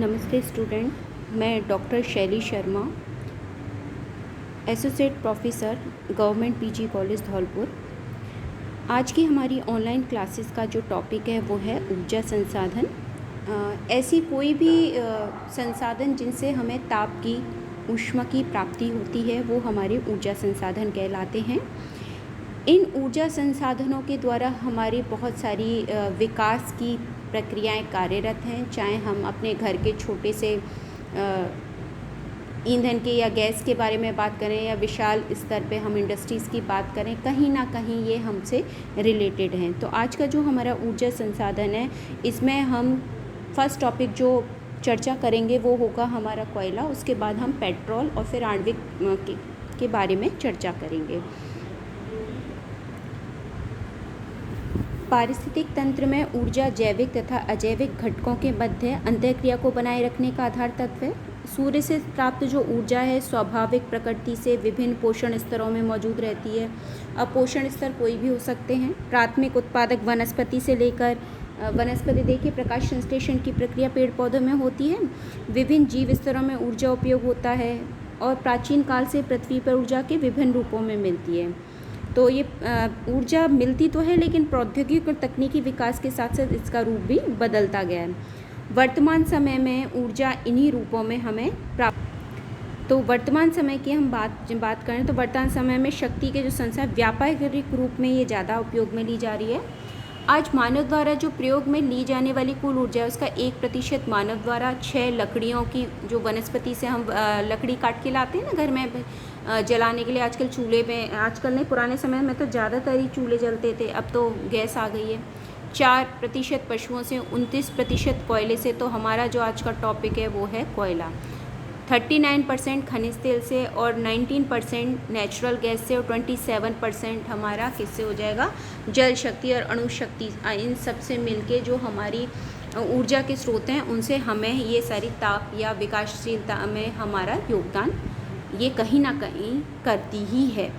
नमस्ते स्टूडेंट, मैं डॉक्टर शैली Sharma, associate professor government PG college Dholpur. आज की हमारी ऑनलाइन क्लासेस का जो टॉपिक है वो है ऊर्जा संसाधन। ऐसी कोई भी संसाधन जिनसे हमें ताप की, ऊष्मा की प्राप्ति होती है वो हमारे ऊर्जा संसाधन कहलाते हैं। इन ऊर्जा संसाधनों के द्वारा हमारी बहुत सारी विकास की प्रक्रियाएं कार्यरत हैं, चाहे हम अपने घर के छोटे से ईंधन के या गैस के बारे में बात करें या विशाल स्तर पे हम इंडस्ट्रीज़ की बात करें, कहीं ना कहीं ये हमसे रिलेटेड हैं। तो आज का जो हमारा ऊर्जा संसाधन है, इसमें हम फर्स्ट टॉपिक जो चर्चा करेंगे वो होगा हमारा कोयला। उसके बाद हम पेट्रोल और फिर आणविक के बारे में चर्चा करेंगे। पारिस्थितिक तंत्र में ऊर्जा जैविक तथा अजैविक घटकों के मध्य अंतःक्रिया को बनाए रखने का आधार तत्व है। सूर्य से प्राप्त जो ऊर्जा है स्वाभाविक प्रकृति से विभिन्न पोषण स्तरों में मौजूद रहती है। अब पोषण स्तर कोई भी हो सकते हैं। प्राथमिक उत्पादक वनस्पति से लेकर वनस्पति देखिए प्रकाश संश्लेषण की प्रक्रिया पेड़ पौधों में होती है। विभिन्न जीव स्तरों में ऊर्जा उपयोग होता है और प्राचीन काल से पृथ्वी पर ऊर्जा के विभिन्न रूपों में मिलती है। तो ये ऊर्जा मिलती तो है, लेकिन प्रौद्योगिकी और तकनीकी विकास के साथ साथ इसका रूप भी बदलता गया है। वर्तमान समय में ऊर्जा इन्हीं रूपों में हमें प्राप्त। तो वर्तमान समय की हम बात करें तो वर्तमान समय में शक्ति के जो संसाधन व्यापारिक रूप में ये ज़्यादा उपयोग में ली जा रही है। आज मानव द्वारा जो प्रयोग में ली जाने वाली कुल ऊर्जा है उसका 1% मानव द्वारा 6 लकड़ियों की, जो वनस्पति से हम लकड़ी काट के लाते हैं ना घर में जलाने के लिए। आजकल चूल्हे में, आजकल नहीं, पुराने समय में तो ज़्यादातर ही चूल्हे जलते थे, अब तो गैस आ गई है। 4% पशुओं से, 29% कोयले से। तो हमारा जो आज का टॉपिक है वो है कोयला। 39% खनिज तेल से और 19% नेचुरल गैस से और 27% हमारा किससे हो जाएगा, जल शक्ति और अणु शक्ति। इन सब से मिलके जो हमारी ऊर्जा के स्रोत हैं उनसे हमें ये सारी ताप या विकासशीलता में हमारा योगदान ये कहीं ना कहीं करती ही है।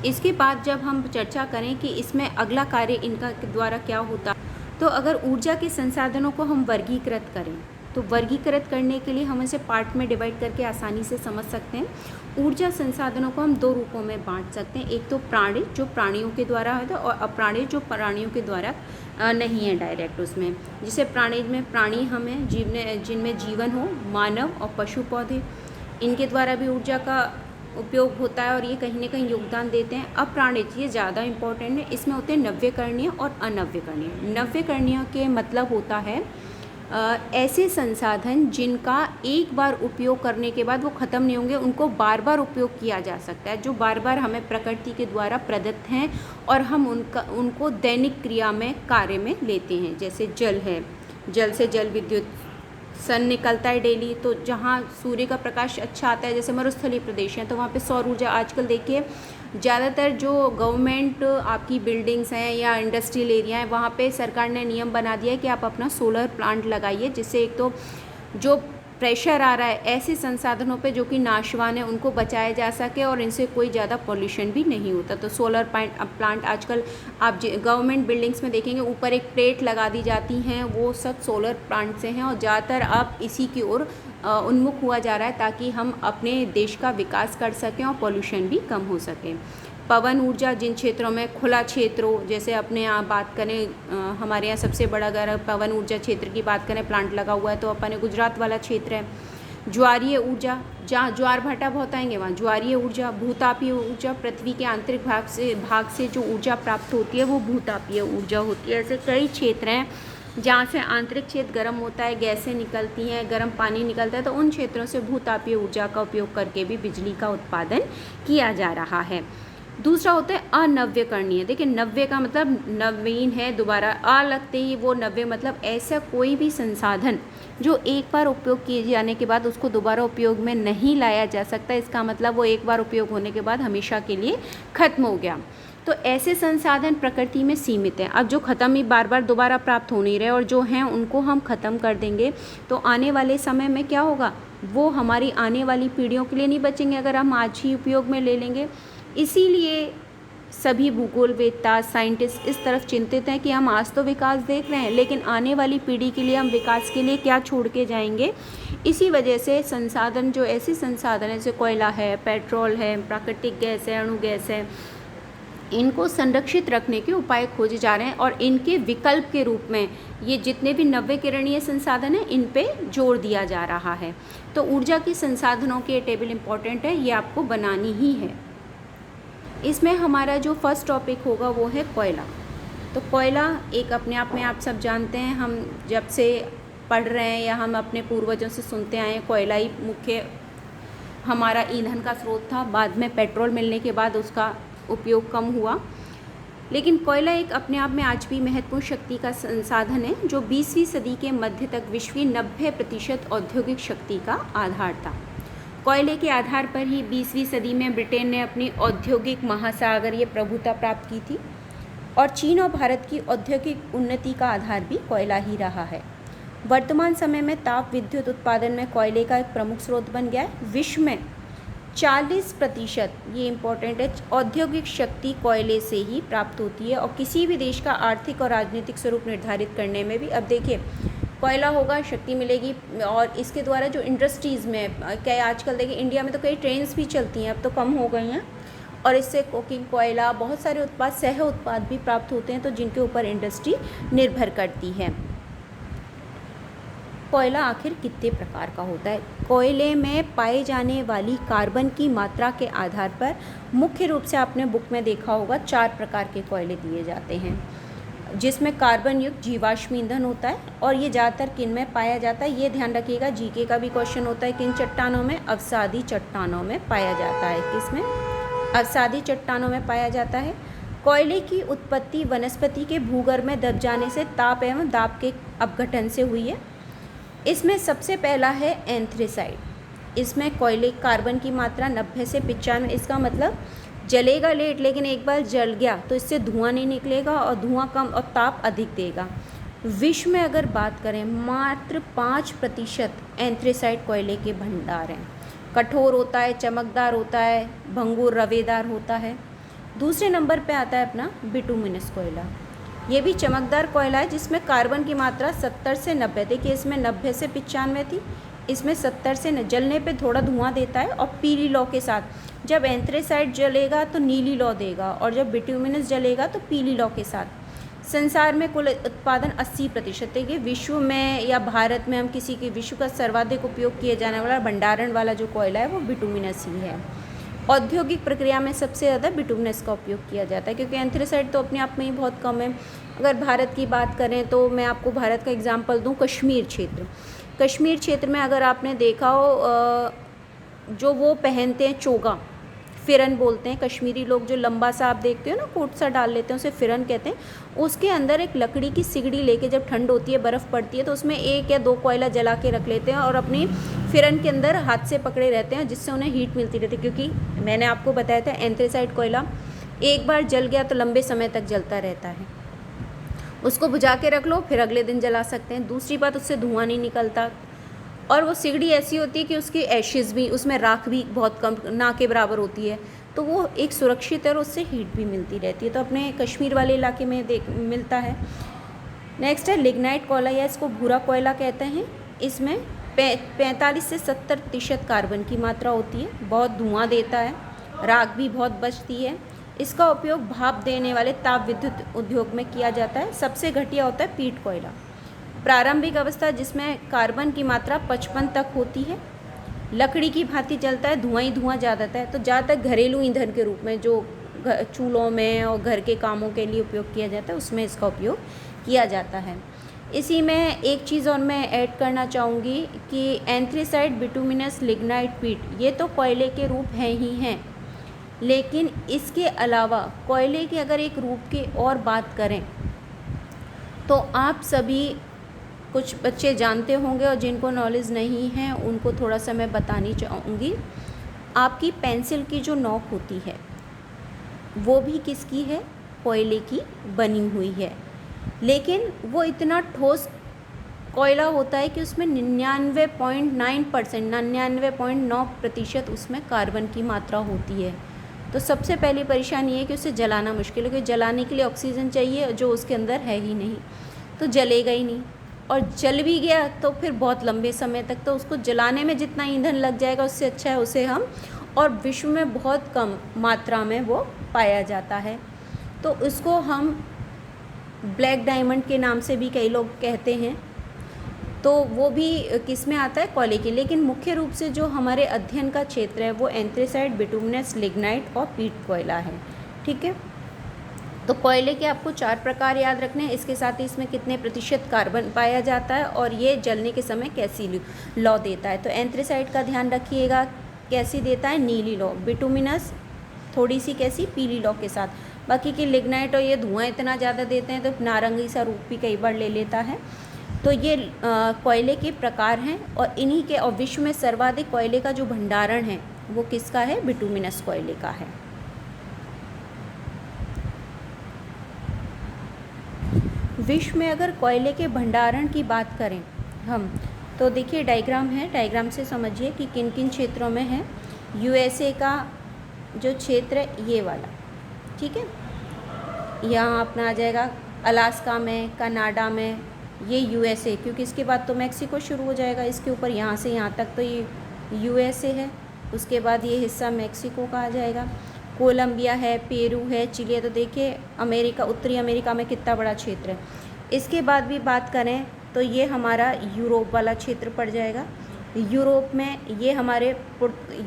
इसके बाद जब हम चर्चा करें कि इसमें अगला कार्य इनका द्वारा क्या होता, तो अगर ऊर्जा के संसाधनों को हम वर्गीकृत करें तो वर्गीकृत करने के लिए हम इसे पार्ट में डिवाइड करके आसानी से समझ सकते हैं। ऊर्जा संसाधनों को हम 2 रूपों में बांट सकते हैं। एक तो प्राणी, जो प्राणियों के द्वारा होता है, और अप्राणी, जो प्राणियों के द्वारा नहीं है डायरेक्ट उसमें। जिसे प्राणी में प्राणी हमें जिनमें जीवन हो, मानव और पशु पौधे, इनके द्वारा भी ऊर्जा का उपयोग होता है और ये कहीं ना कहीं योगदान देते हैं। अप्राणिज, ये ज़्यादा इम्पोर्टेंट है। इसमें होते हैं नव्यकरणीय और अनव्यकरणीय। नव्यकरणीय के मतलब होता है ऐसे संसाधन जिनका एक बार उपयोग करने के बाद वो ख़त्म नहीं होंगे, उनको बार बार उपयोग किया जा सकता है, जो बार बार हमें प्रकृति के द्वारा प्रदत्त हैं और हम उनको दैनिक क्रिया में कार्य में लेते हैं। जैसे जल है, जल से जल विद्युत, सन निकलता है डेली, तो जहाँ सूर्य का प्रकाश अच्छा आता है, जैसे मरुस्थलीय प्रदेश हैं तो वहाँ पे सौर ऊर्जा। आजकल देखिए ज़्यादातर जो गवर्नमेंट आपकी बिल्डिंग्स हैं या इंडस्ट्रियल एरिया है, वहाँ पे सरकार ने नियम बना दिया है कि आप अपना सोलर प्लांट लगाइए, जिससे एक तो जो प्रेशर आ रहा है ऐसे संसाधनों पे जो कि नाशवान है उनको बचाया जा सके और इनसे कोई ज़्यादा पॉल्यूशन भी नहीं होता। तो सोलर प्लांट आजकल आप गवर्नमेंट बिल्डिंग्स में देखेंगे ऊपर एक प्लेट लगा दी जाती हैं, वो सब सोलर प्लांट से हैं और ज़्यादातर अब इसी की ओर उन्मुख हुआ जा रहा है ताकि हम अपने देश का विकास कर सकें और पॉल्यूशन भी कम हो सके। पवन ऊर्जा, जिन क्षेत्रों में खुला क्षेत्र हो, जैसे अपने यहाँ बात करें, हमारे यहाँ सबसे बड़ा अगर पवन ऊर्जा क्षेत्र की बात करें प्लांट लगा हुआ है तो अपने गुजरात वाला क्षेत्र है। ज्वारीय ऊर्जा, जहाँ ज्वार भाटा बहुत आएंगे वहाँ ज्वारीय ऊर्जा। भूतापीय ऊर्जा, पृथ्वी के आंतरिक भाग से जो ऊर्जा प्राप्त होती है वो भूतापीय ऊर्जा होती है। ऐसे कई क्षेत्र हैं जहाँ से आंतरिक क्षेत्र गर्म होता है, गैसें निकलती हैं, गर्म पानी निकलता है, तो उन क्षेत्रों से भूतापीय ऊर्जा का उपयोग करके भी बिजली का उत्पादन किया जा रहा है। दूसरा होता है अनव्यकरणीय। देखिए नव्य का मतलब नवीन है, दोबारा अ लगते ही वो नव्य, मतलब ऐसा कोई भी संसाधन जो एक बार उपयोग किए जाने के बाद उसको दोबारा उपयोग में नहीं लाया जा सकता। इसका मतलब वो एक बार उपयोग होने के बाद हमेशा के लिए खत्म हो गया। तो ऐसे संसाधन प्रकृति में सीमित हैं। अब जो ख़त्म ही बार बार दोबारा प्राप्त हो नहीं रहे और जो हैं उनको हम ख़त्म कर देंगे तो आने वाले समय में क्या होगा, वो हमारी आने वाली पीढ़ियों के लिए नहीं बचेंगे अगर हम आज ही उपयोग में ले लेंगे। इसीलिए सभी भूगोलवेत्ता साइंटिस्ट इस तरफ चिंतित हैं कि हम आज तो विकास देख रहे हैं, लेकिन आने वाली पीढ़ी के लिए हम विकास के लिए क्या छोड़ के जाएंगे। इसी वजह से संसाधन, जो ऐसे संसाधन है जैसे कोयला है, पेट्रोल है, प्राकृतिक गैस है, अणु गैस है, इनको संरक्षित रखने के उपाय खोजे जा रहे हैं और इनके विकल्प के रूप में ये जितने भी नवीकरणीय संसाधन हैं इन पे जोर दिया जा रहा है। तो ऊर्जा की संसाधनों की ये टेबल इम्पॉर्टेंट है, ये आपको बनानी ही है। इसमें हमारा जो फर्स्ट टॉपिक होगा वो है कोयला। तो कोयला एक अपने आप में, आप सब जानते हैं, हम जब से पढ़ रहे हैं या हम अपने पूर्वजों से सुनते आए हैं, कोयला ही मुख्य हमारा ईंधन का स्रोत था। बाद में पेट्रोल मिलने के बाद उसका उपयोग कम हुआ, लेकिन कोयला एक अपने आप में आज भी महत्वपूर्ण शक्ति का संसाधन है जो 20वीं सदी के मध्य तक विश्व की 90% औद्योगिक शक्ति का आधार था। कोयले के आधार पर ही 20वीं सदी में ब्रिटेन ने अपनी औद्योगिक महासागरीय प्रभुता प्राप्त की थी और चीन और भारत की औद्योगिक उन्नति का आधार भी कोयला ही रहा है। वर्तमान समय में ताप विद्युत उत्पादन में कोयले का एक प्रमुख स्रोत बन गया है। विश्व में 40%, ये इम्पोर्टेंट है, औद्योगिक शक्ति कोयले से ही प्राप्त होती है और किसी भी देश का आर्थिक और राजनीतिक स्वरूप निर्धारित करने में भी, अब देखिए कोयला होगा, शक्ति मिलेगी और इसके द्वारा जो इंडस्ट्रीज़ में, क्या आजकल देखिए इंडिया में तो कई ट्रेन्स भी चलती हैं, अब तो कम हो गई हैं, और इससे कोकिंग कोयला, बहुत सारे उत्पाद, सह उत्पाद भी प्राप्त होते हैं, तो जिनके ऊपर इंडस्ट्री निर्भर करती है। कोयला आखिर कितने प्रकार का होता है? कोयले में पाए जाने वाली कार्बन की मात्रा के आधार पर मुख्य रूप से आपने बुक में देखा होगा 4 प्रकार के कोयले दिए जाते हैं, जिसमें कार्बन युक्त जीवाश्म ईंधन होता है और ये ज़्यादातर किन में पाया जाता है, ये ध्यान रखिएगा, जीके का भी क्वेश्चन होता है, किन चट्टानों में? अवसादी चट्टानों में पाया जाता है। किसमें? अवसादी चट्टानों में पाया जाता है। कोयले की उत्पत्ति वनस्पति के भूगर्भ में दब जाने से ताप एवं दाब के अपघटन से हुई है। इसमें सबसे पहला है एंथ्रेसाइट। इसमें कोयले कार्बन की मात्रा 90 से 95, इसका मतलब जलेगा लेट, लेकिन एक बार जल गया तो इससे धुआं नहीं निकलेगा और धुआं कम और ताप अधिक देगा। विश्व में अगर बात करें, मात्र 5% एंथ्रेसाइट कोयले के भंडार हैं। कठोर होता है, चमकदार होता है, भंगुर रवेदार होता है। दूसरे नंबर पे आता है अपना बिटुमिनस कोयला। ये भी चमकदार कोयला है जिसमें कार्बन की मात्रा 70 से 90, देखिए इसमें 90 से 95 थी, इसमें 70 से जलने पे थोड़ा धुआं देता है और पीली लौ के साथ। जब एंथ्रेसाइट जलेगा तो नीली लौ देगा और जब बिटुमिनस जलेगा तो पीली लौ के साथ। संसार में कुल उत्पादन 80% है। विश्व में या भारत में हम किसी के विश्व का सर्वाधिक उपयोग किए जाने वाला भंडारण वाला जो कोयला है वो बिटुमिनस ही है। औद्योगिक प्रक्रिया में सबसे ज़्यादा बिटुमिनस का उपयोग किया जाता है, क्योंकि एंथ्रेसाइट तो अपने आप में ही बहुत कम है। अगर भारत की बात करें तो मैं आपको भारत का एग्जांपल दूं, कश्मीर क्षेत्र। कश्मीर क्षेत्र में अगर आपने देखा हो, जो वो पहनते हैं चोगा, फिरन बोलते हैं कश्मीरी लोग, जो लंबा सा आप देखते हो ना, कोट सा डाल लेते हैं, उसे फिरन कहते हैं। उसके अंदर एक लकड़ी की सिगड़ी लेके जब ठंड होती है, बर्फ़ पड़ती है, तो उसमें 1 या 2 कोयला जला के रख लेते हैं और अपनी फिरन के अंदर हाथ से पकड़े रहते हैं, जिससे उन्हें हीट मिलती रहती है। क्योंकि मैंने आपको बताया था एंथ्रेसाइट कोयला एक बार जल गया तो लंबे समय तक जलता रहता है, उसको बुझा के रख लो, फिर अगले दिन जला सकते हैं। दूसरी बात, उससे धुआं नहीं निकलता और वो सिगड़ी ऐसी होती है कि उसकी एशेज़ भी, उसमें राख भी बहुत कम, ना के बराबर होती है, तो वो एक सुरक्षित है और उससे हीट भी मिलती रहती है। तो अपने कश्मीर वाले इलाके में मिलता है। नेक्स्ट है लिग्नाइट कोयला, या इसको भूरा कोयला कहते हैं। इसमें 45 से 70% कार्बन की मात्रा होती है, बहुत धुआं देता है, राख भी बहुत बचती है। इसका उपयोग भाप देने वाले ताप विद्युत उद्योग में किया जाता है। सबसे घटिया होता है पीट कोयला। प्रारंभिक अवस्था जिसमें कार्बन की मात्रा 55 तक होती है, लकड़ी की भांति जलता है, धुआं ही धुआं ज़्यादातर है। तो ज़्यादातर घरेलू ईंधन के रूप में जो चूल्हों में और घर के कामों के लिए उपयोग किया जाता है, उसमें इसका उपयोग किया जाता है। इसी में एक चीज़ और मैं ऐड करना चाहूँगी कि एंथ्रेसाइट, बिटुमिनस, लिग्नाइट, पीट, ये तो कोयले के रूप हैं ही हैं, लेकिन इसके अलावा कोयले के अगर एक रूप की और बात करें तो आप सभी, कुछ बच्चे जानते होंगे और जिनको नॉलेज नहीं है उनको थोड़ा सा मैं बतानी चाहूँगी। आपकी पेंसिल की जो नोक होती है वो भी किसकी है? कोयले की बनी हुई है, लेकिन वो इतना ठोस कोयला होता है कि उसमें 99.9% 99.9% उसमें कार्बन की मात्रा होती है। तो सबसे पहली परेशानी है कि उसे जलाना मुश्किल है, क्योंकि जलाने के लिए ऑक्सीजन चाहिए जो उसके अंदर है ही नहीं, तो जलेगा ही नहीं। और जल भी गया तो फिर बहुत लंबे समय तक, तो उसको जलाने में जितना ईंधन लग जाएगा उससे अच्छा है उसे हम, और विश्व में बहुत कम मात्रा में वो पाया जाता है, तो उसको हम ब्लैक डायमंड के नाम से भी कई लोग कहते हैं। तो वो भी किस में आता है, कोयले की। लेकिन मुख्य रूप से जो हमारे अध्ययन का क्षेत्र है वो एंथ्रेसाइट, बिटुमिनस, लिग्नाइट और पीट कोयला है। ठीक है, तो कोयले के आपको 4 प्रकार याद रखने हैं, इसके साथ ही इसमें कितने प्रतिशत कार्बन पाया जाता है और ये जलने के समय कैसी लौ देता है। तो एंथ्रेसाइट का ध्यान रखिएगा, कैसी देता है, नीली लौ। बिटुमिनस थोड़ी सी कैसी, पीली लौ के साथ। बाकी के लिग्नाइट और ये धुआं इतना ज़्यादा देते हैं तो नारंगी सा रूप भी कई बार ले लेता है। तो ये कोयले के प्रकार हैं, और इन्हीं के, और विश्व में सर्वाधिक कोयले का जो भंडारण है वो किसका है, बिटुमिनस कोयले का है। विश्व में अगर कोयले के भंडारण की बात करें हम, तो देखिए डायग्राम है, डायग्राम से समझिए कि किन किन क्षेत्रों में है। यूएसए का जो क्षेत्र है ये वाला, ठीक है, यहाँ अपना आ जाएगा अलास्का में, कनाडा में, ये यूएसए, क्योंकि इसके बाद तो मैक्सिको शुरू हो जाएगा इसके ऊपर, यहाँ से यहाँ तक तो ये यूएसए है। उसके बाद ये हिस्सा मैक्सिको का आ जाएगा, कोलंबिया है, पेरू है, चिली है। तो देखिए अमेरिका, उत्तरी अमेरिका में कितना बड़ा क्षेत्र है। इसके बाद भी बात करें तो ये हमारा यूरोप वाला क्षेत्र पड़ जाएगा। यूरोप में ये हमारे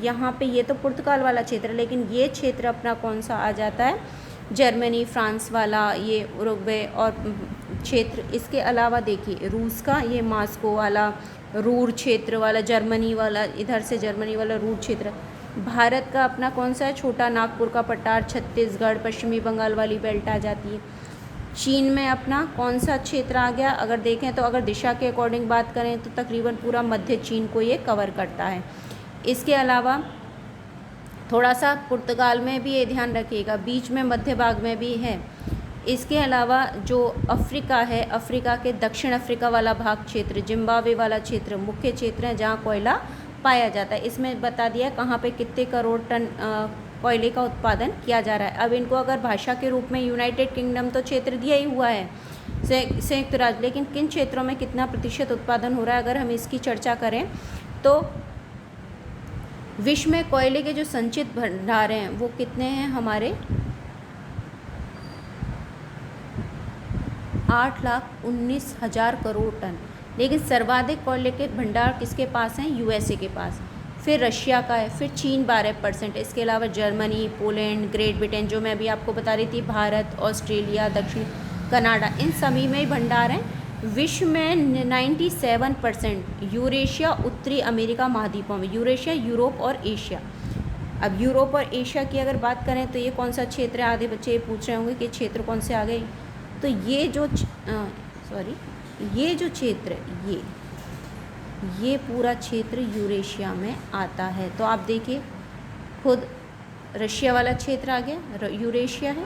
यहाँ पे ये तो पुर्तगाल वाला क्षेत्र है, लेकिन ये क्षेत्र अपना कौन सा आ जाता है, जर्मनी, फ्रांस वाला, ये उरुग्वे और क्षेत्र। इसके अलावा देखिए रूस का ये मास्को वाला, रूर क्षेत्र वाला, जर्मनी वाला, इधर से जर्मनी वाला रूर क्षेत्र। भारत का अपना कौन सा है, छोटा नागपुर का पठार, छत्तीसगढ़, पश्चिमी बंगाल वाली बेल्ट आ जाती है। चीन में अपना कौन सा क्षेत्र आ गया, अगर देखें तो अगर दिशा के अकॉर्डिंग बात करें तो तकरीबन पूरा मध्य चीन को ये कवर करता है। इसके अलावा थोड़ा सा पुर्तगाल में भी ये ध्यान रखिएगा, बीच में मध्य भाग में भी है। इसके अलावा जो अफ्रीका है, अफ्रीका के दक्षिण अफ्रीका वाला भाग क्षेत्र, जिम्बाब्वे वाला क्षेत्र मुख्य क्षेत्र है जहाँ कोयला पाया जाता है। इसमें बता दिया कहाँ पे कितने करोड़ टन कोयले का उत्पादन किया जा रहा है। अब इनको अगर भाषा के रूप में यूनाइटेड किंगडम तो क्षेत्र दिया ही हुआ है, संयुक्त राज्य, लेकिन किन क्षेत्रों में कितना प्रतिशत उत्पादन हो रहा है अगर हम इसकी चर्चा करें तो विश्व में कोयले के जो संचित भंडार हैं वो कितने हैं, हमारे 8,19,000 करोड़ टन। लेकिन सर्वाधिक कोयले के भंडार किसके पास हैं, यूएसए के पास, फिर रशिया का है, फिर चीन 12%। इसके अलावा जर्मनी, पोलैंड, ग्रेट ब्रिटेन, जो मैं अभी आपको बता रही थी, भारत, ऑस्ट्रेलिया, दक्षिण कनाडा, इन सभी में भंडार हैं। विश्व में 97% यूरेशिया, उत्तरी अमेरिका महाद्वीपों में, यूरेशिया, यूरोप और एशिया। अब यूरोप और एशिया की अगर बात करें तो ये कौन सा क्षेत्र है, आधे बच्चे पूछ रहे होंगे कि क्षेत्र कौन से आ गए। तो ये जो ये जो क्षेत्र, ये पूरा क्षेत्र यूरेशिया में आता है। तो आप देखिए खुद रशिया वाला क्षेत्र आ गया, यूरेशिया है।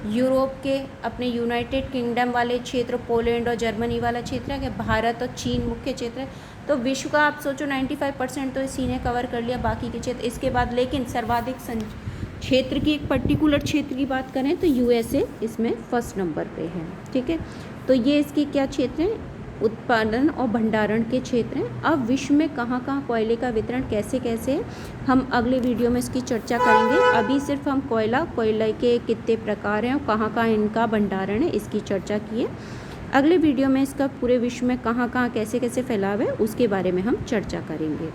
यूरोप के अपने यूनाइटेड किंगडम वाले क्षेत्र, पोलैंड और जर्मनी वाला क्षेत्र है। भारत और चीन मुख्य क्षेत्र है। तो विश्व का आप सोचो 95% तो इसी ने कवर कर लिया, बाकी के क्षेत्र। इसके बाद लेकिन सर्वाधिक क्षेत्र की, एक पर्टिकुलर क्षेत्र की बात करें तो यूएसए इसमें फर्स्ट नंबर पे है। ठीक है, तो ये इसकी क्या क्षेत्र है, उत्पादन और भंडारण के क्षेत्र हैं। अब विश्व में कहाँ कहाँ कोयले का वितरण कैसे कैसे है, हम अगले वीडियो में इसकी चर्चा करेंगे। अभी सिर्फ हम कोयले के कितने प्रकार हैं और कहाँ कहाँ इनका भंडारण है इसकी चर्चा की है। अगले वीडियो में इसका पूरे विश्व में कहाँ कहाँ कैसे कैसे फैलाव है उसके बारे में हम चर्चा करेंगे।